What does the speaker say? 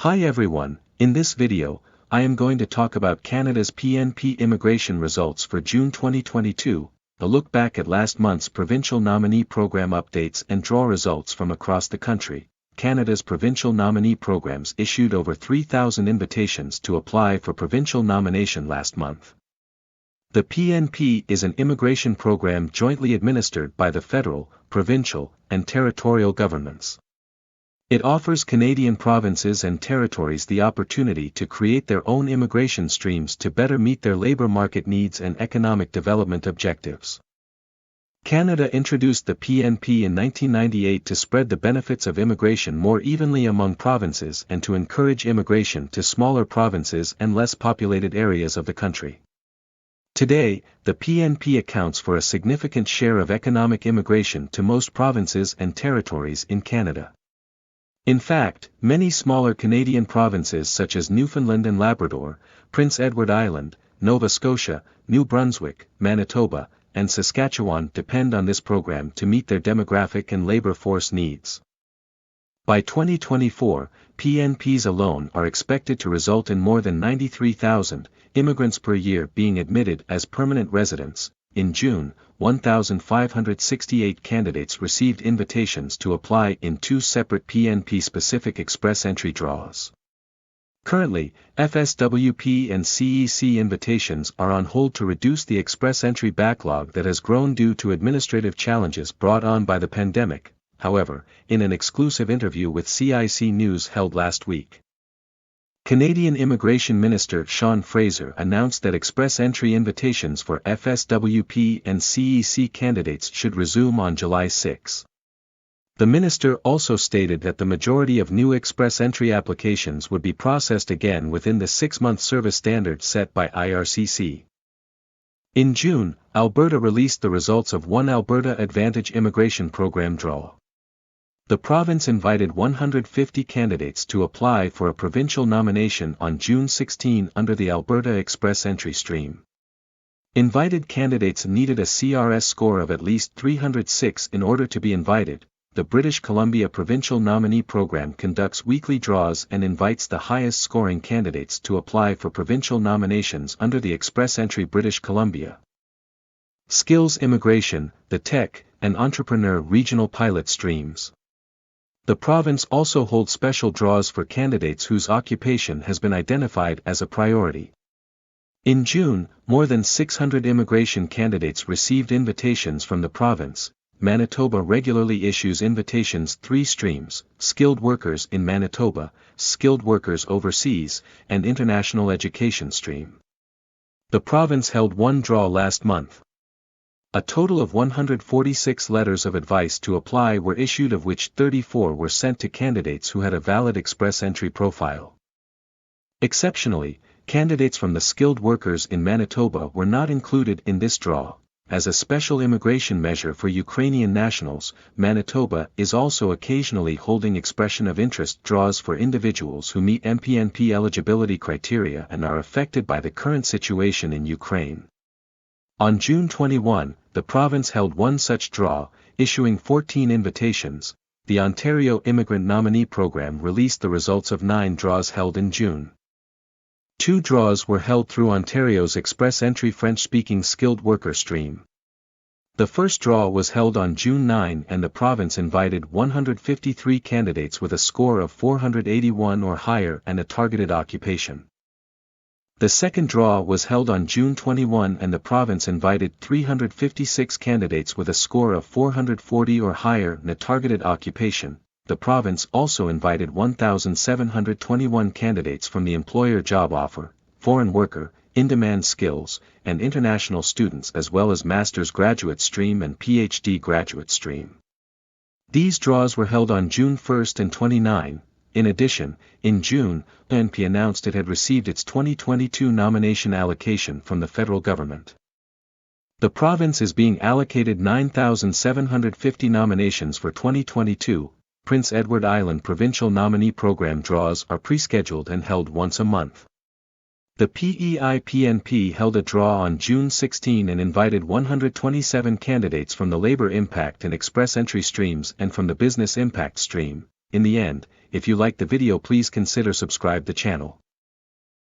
Hi everyone, in this video, I am going to talk about Canada's PNP immigration results for June 2022, a look back at last month's Provincial Nominee Program updates and draw results from across the country. Canada's Provincial Nominee Programs issued over 3,000 invitations to apply for provincial nomination last month. The PNP is an immigration program jointly administered by the federal, provincial, and territorial governments. It offers Canadian provinces and territories the opportunity to create their own immigration streams to better meet their labour market needs and economic development objectives. Canada introduced the PNP in 1998 to spread the benefits of immigration more evenly among provinces and to encourage immigration to smaller provinces and less populated areas of the country. Today, the PNP accounts for a significant share of economic immigration to most provinces and territories in Canada. In fact, many smaller Canadian provinces such as Newfoundland and Labrador, Prince Edward Island, Nova Scotia, New Brunswick, Manitoba, and Saskatchewan depend on this program to meet their demographic and labor force needs. By 2024, PNPs alone are expected to result in more than 93,000 immigrants per year being admitted as permanent residents. In June, 1,568 candidates received invitations to apply in two separate PNP-specific express entry draws. Currently, FSWP and CEC invitations are on hold to reduce the express entry backlog that has grown due to administrative challenges brought on by the pandemic. However, in an exclusive interview with CIC News held last week, Canadian Immigration Minister Sean Fraser announced that express entry invitations for FSWP and CEC candidates should resume on July 6. The minister also stated that the majority of new express entry applications would be processed again within the 6-month service standard set by IRCC. In June, Alberta released the results of one Alberta Advantage Immigration Program draw. The province invited 150 candidates to apply for a provincial nomination on June 16 under the Alberta Express Entry stream. Invited candidates needed a CRS score of at least 306 in order to be invited. The British Columbia Provincial Nominee Program conducts weekly draws and invites the highest scoring candidates to apply for provincial nominations under the Express Entry British Columbia Skills Immigration, the Tech, and Entrepreneur Regional Pilot streams. The province also holds special draws for candidates whose occupation has been identified as a priority. In June, more than 600 immigration candidates received invitations from the province. Manitoba regularly issues invitations 3 streams: skilled workers in Manitoba, skilled workers overseas, and international education stream. The province held one draw last month. A total of 146 letters of advice to apply were issued, of which 34 were sent to candidates who had a valid express entry profile. Exceptionally, candidates from the skilled workers in Manitoba were not included in this draw. As a special immigration measure for Ukrainian nationals, Manitoba is also occasionally holding expression of interest draws for individuals who meet PNP eligibility criteria and are affected by the current situation in Ukraine. On June 21, the province held one such draw, issuing 14 invitations. The Ontario Immigrant Nominee Program released the results of 9 draws held in June. 2 draws were held through Ontario's express entry French-speaking skilled worker stream. The first draw was held on June 9 and the province invited 153 candidates with a score of 481 or higher and a targeted occupation. The second draw was held on June 21 and the province invited 356 candidates with a score of 440 or higher and a targeted occupation. The province also invited 1,721 candidates from the employer job offer, foreign worker, in-demand skills, and international students, as well as master's graduate stream and PhD graduate stream. These draws were held on June 1 and 29. In addition, in June, OINP announced it had received its 2022 nomination allocation from the federal government. The province is being allocated 9,750 nominations for 2022. Prince Edward Island Provincial Nominee Program draws are pre-scheduled and held once a month. The PEI-PNP held a draw on June 16 and invited 127 candidates from the Labor Impact and Express Entry streams and from the Business Impact stream. In the end, if you like the video, please consider subscribe the channel.